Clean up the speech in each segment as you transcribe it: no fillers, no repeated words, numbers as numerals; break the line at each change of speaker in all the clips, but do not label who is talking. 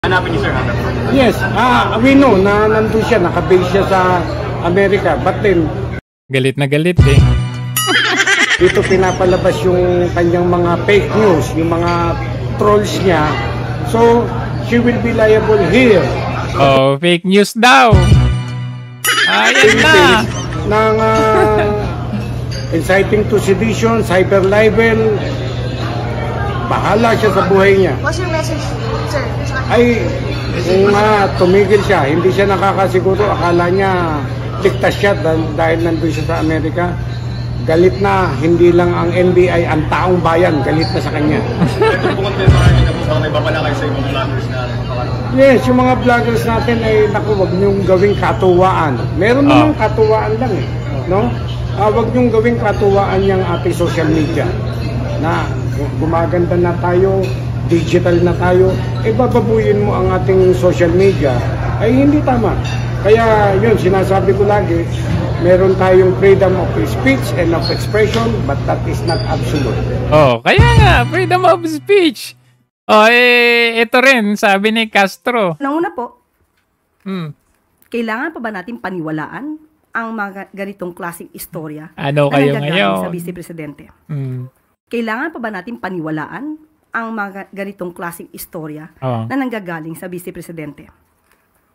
Hanapin niyo, sir, hanap.
Yes, we know na nandun siya, nakabase siya sa Amerika. But then,
galit na galit eh.
dito pinapalabas yung kanyang mga fake news, yung mga trolls niya. So, she will be liable here.
Oh, fake news daw. Ayan na.
Ng inciting to sedition, cyber libel. Bahala siya sa buhay niya.
What's your message, sir?
Ay, kung tumigil siya, hindi siya nakakasiguro. Akala niya ligtas siya dahil nandun siya sa Amerika. Galit na, hindi lang ang NBI, ang taong bayan, galit na sa kanya.
Ito po kung tinatawagin na po sa may babala kayo sa ibang vloggers na
Yes, yung mga vloggers natin ay naku, wag niyong gawing katuwaan. Meron namang katuwaan lang eh, no? Wag niyong gawing katuwaan yung ating social media. Na gumaganda na tayo, digital na tayo, bababuyin mo ang ating social media, ay hindi tama. Kaya yun, sinasabi ko lagi, meron tayong freedom of speech and of expression, but that is not absolute.
Oh, kaya nga, freedom of speech. Oh, ito rin, sabi ni Castro.
Nauna po, kailangan pa ba natin paniwalaan ang mga ganitong klaseng istorya
Ano
na
kayo
nanggagaling
ngayon?
sa Vice Presidente? Kailangan pa ba natin paniwalaan ang mga ganitong klaseng istorya na nanggagaling sa Vice Presidente?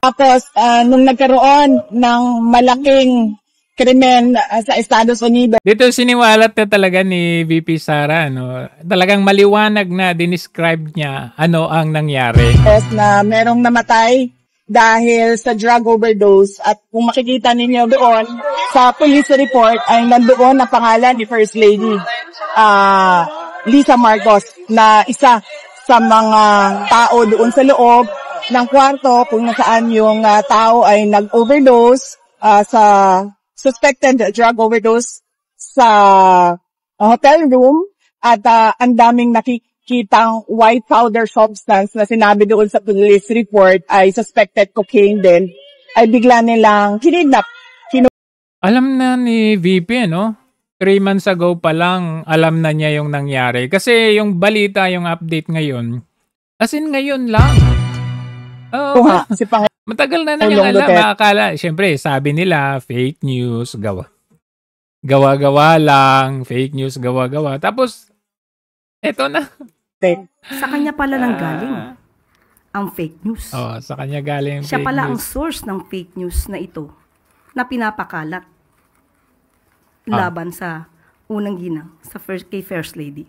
Tapos, nung nagkaroon ng malaking krimen sa Estados Unidos.
Dito siniwalat na talaga ni VP Sara, no? Talagang maliwanag na dinescribe niya ano ang nangyari.
Na merong namatay dahil sa drug overdose at kung makikita ninyo doon sa police report ay nandoon ang pangalan ni First Lady Lisa Marcos na isa sa mga tao doon sa loob ng kwarto kung nasaan yung tao ay nag-overdose sa suspected drug overdose sa hotel room at ang daming nakikitang white powder substance na sinabi doon sa police report ay suspected cocaine din ay bigla nilang kinidnap.
Alam na ni VP, no? 3 months ago pa lang alam na niya yung nangyari. Kasi yung balita, yung update ngayon, as in ngayon lang. Matagal na niyang alam. Akala, syempre, sabi nila, fake news, gawa-gawa lang, fake news, gawa-gawa. Tapos, eto na.
Sa kanya pala nang galing ang fake news.
Oh, sa kanya galing ang
Siya
fake
pala
news.
ang source ng fake news na ito na pinapakalat laban sa unang ginang, kay First Lady.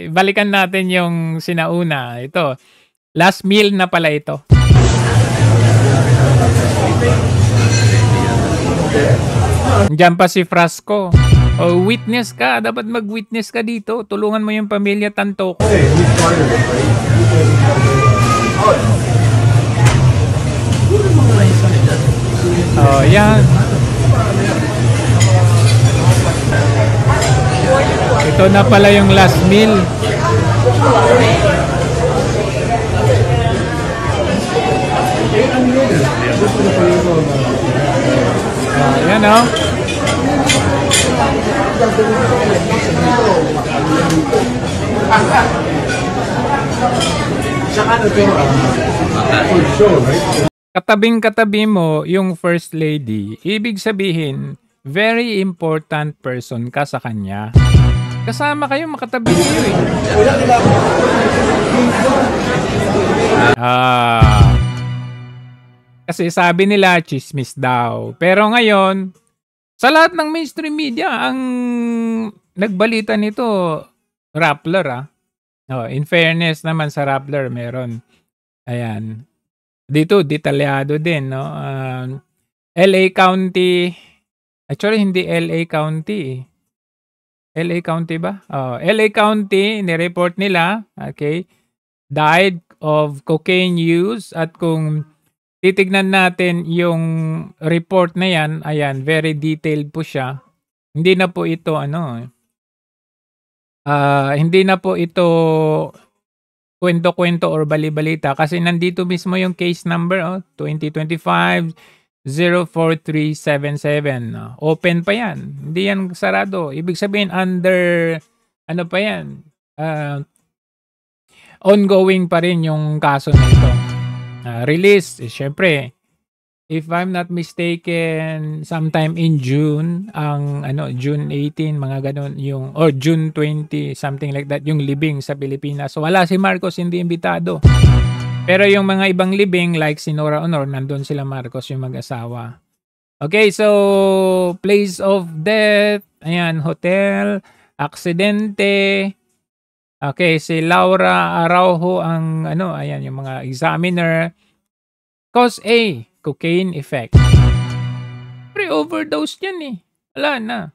Balikan natin yung sinauna. Ito, last meal na pala ito. Diyan pa si Frasco. Oh, witness ka. Dapat mag-witness ka dito. Tulungan mo yung pamilya Tantoco. Oh, yan. Ito na pala yung last meal. Yan o. Katabing-katabi mo yung First Lady, ibig sabihin, very important person ka sa kanya. Kasama kayo, makatabi kayo eh. Kasi sabi nila, chismis daw. Pero ngayon, sa lahat ng mainstream media, ang nagbalita nito, Rappler in fairness naman sa Rappler, meron. Ayan. Dito, detalyado din, no? LA County, actually hindi LA County. LA County ba? LA County, nireport nila, okay, died of cocaine use. At kung titignan natin yung report na yan, ayan, very detailed po siya. Hindi na po ito, hindi na po ito kwento-kwento or bali-balita kasi nandito mismo yung case number 2025-04377. Open pa yan. Hindi yan sarado. Ibig sabihin under ano pa yan? ongoing pa rin yung kaso na ito. Release, syempre, if I'm not mistaken, sometime in June, June 18, mga ganun, or June 20, something like that, yung libing sa Pilipinas. So wala si Marcos, hindi imbitado. Pero yung mga ibang libing, like si Nora Honor, nandun sila Marcos, yung mag-asawa. Okay, so place of death, ayan, hotel, aksidente. Okay, si Laura Araujo ang ayan yung mga examiner. Cause A, cocaine effect. Pre-overdose yan eh. Wala na.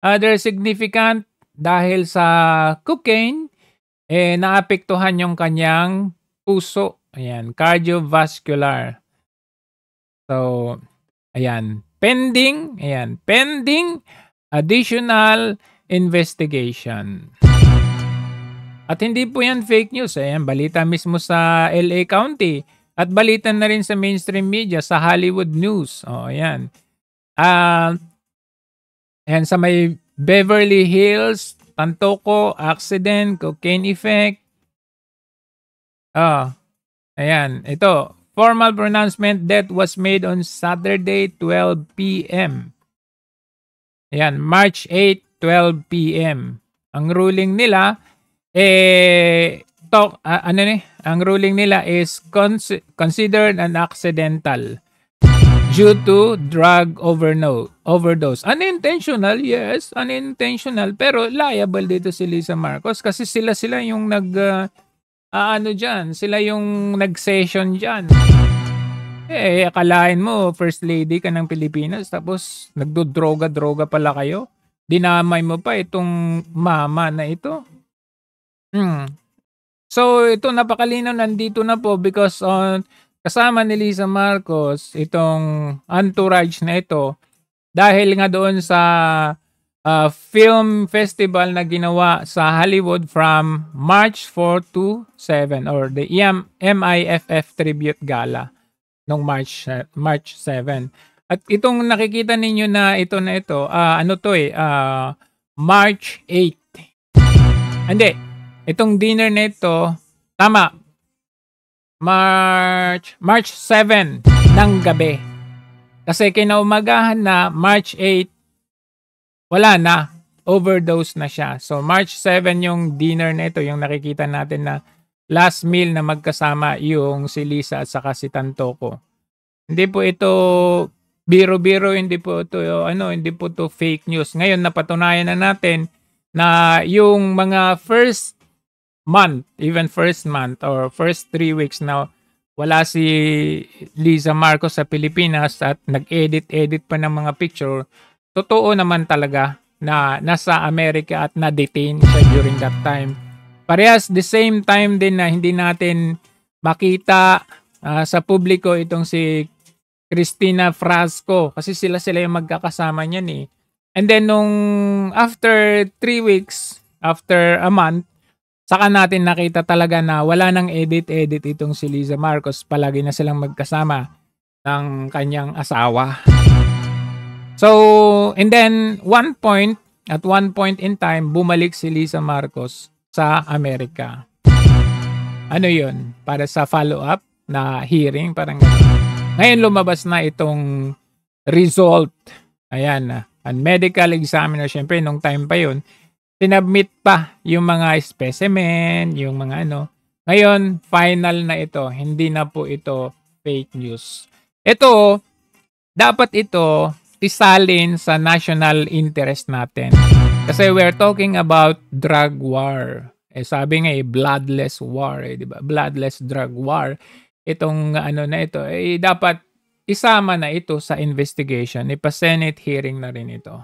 Other significant dahil sa cocaine naapektuhan yung kanyang puso. Ayan, cardiovascular. So, ayan, pending additional investigation. At hindi po yan fake news. Ayan, balita mismo sa LA County. At balita na rin sa mainstream media, sa Hollywood News. Ayan. Ayan, sa may Beverly Hills, Tantoco, accident, cocaine effect. Ayan, ito. Formal pronouncement, death was made on Saturday, 12 p.m. Ayan, March 8, 12 p.m. Ang ruling nila, ang ruling nila is considered an accidental due to drug overdose. Unintentional, yes, unintentional, pero liable dito si Lisa Marcos kasi sila yung sila yung nag-session dyan. Akalain mo, first lady ka ng Pilipinas, tapos nagdodroga-droga pala kayo. Dinamay mo pa itong mama na ito. So, ito napakalinaw, nandito na po because kasama ni Lisa Marcos itong entourage na ito dahil nga doon sa film festival na ginawa sa Hollywood from March 4 to 7 or the MIFF Tribute Gala noong March 7. At itong nakikita ninyo na ito, March 8. Hindi. Itong dinner na ito, tama, March 7 ng gabi. Kasi kinaumagahan na, March 8, wala na, overdose na siya. So March 7 yung dinner na ito, yung nakikita natin na last meal na magkasama yung si Lisa at saka si Tantoco. Hindi po ito biro-biro, hindi po ito fake news. Ngayon napatunayan na natin na yung mga first month or first 3 weeks na wala si Lisa Marcos sa Pilipinas at nag-edit pa ng mga picture, totoo naman talaga na nasa Amerika at na-detain siya during that time. Parehas the same time din na hindi natin makita sa publiko itong si Cristina Frasco kasi sila yung magkakasama niyan eh. And then nung after 3 weeks, after a month, saka natin nakita talaga na wala nang edit itong si Lisa Marcos. Palagi na silang magkasama ng kanyang asawa. So, and then at one point in time, bumalik si Lisa Marcos sa Amerika. Ano yun? Para sa follow-up na hearing, parang gano'n. Ngayon lumabas na itong result. Ayan, ang medical examiner, syempre, nung time pa yun, sinubmit pa yung mga specimen, yung mga Ngayon, final na ito. Hindi na po ito fake news. Ito, dapat ito isalin sa national interest natin. Kasi we're talking about drug war. Sabi nga bloodless war, di ba? Bloodless drug war. Itong na ito, dapat isama na ito sa investigation. Ipa-Senate hearing na rin ito.